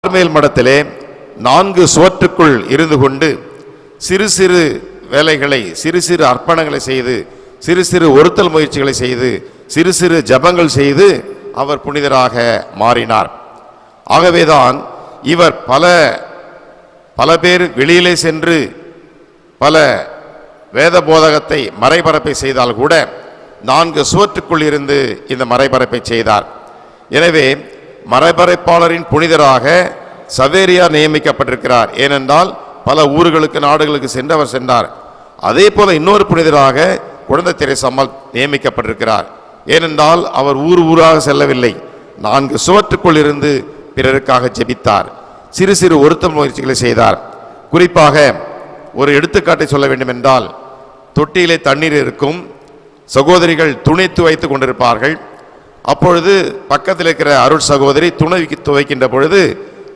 Carmel மடத்திலே 4 சுவற்றுக்குள் இருந்து கொண்டு சிறு சிறு வேலைகளை, சிறு சிறு அர்ப்பணங்களை செய்து, சிறு சிறு ஒருத்தல் முயற்சிகளை செய்து, சிறு சிறு ஜபங்கள் செய்து அவர் புனிதராக மாறினார். ஆகவேதான் இவர் பல பேர் வெளியிலே சென்று பல வேத போதகத்தை மறைபரப்பை செய்தால் கூட 4 சுவற்றுக்குள் இருந்து இந்த மறைபரப்பை செய்தார். எனவே மறைபரப்பாளரின் புனிதராக சவேரியார் நியமிக்கப்பட்டிருக்கிறார். ஏனென்றால் பல ஊர்களுக்கு, நாடுகளுக்கு சென்று அவர் சென்றார். அதே போல இன்னொரு புனிதராக குழந்தை தெரேசாம்மாள் நியமிக்கப்பட்டிருக்கிறார். ஏனென்றால் அவர் ஊர் ஊராக செல்லவில்லை, 4 சுவற்றுக்குள் இருந்து பிறருக்காக ஜெபித்தார், சிறு சிறு ஒருத்தல் முயற்சிகளை செய்தார். குறிப்பாக ஒரு எடுத்துக்காட்டை சொல்ல வேண்டும் என்றால், தொட்டியிலே தண்ணீர் இருக்கும், சகோதரிகள் துணி துவைத்து கொண்டிருப்பார்கள். அப்பொழுது பக்கத்தில் இருக்கிற அருள் சகோதரி துணை துவைக்கின்ற பொழுது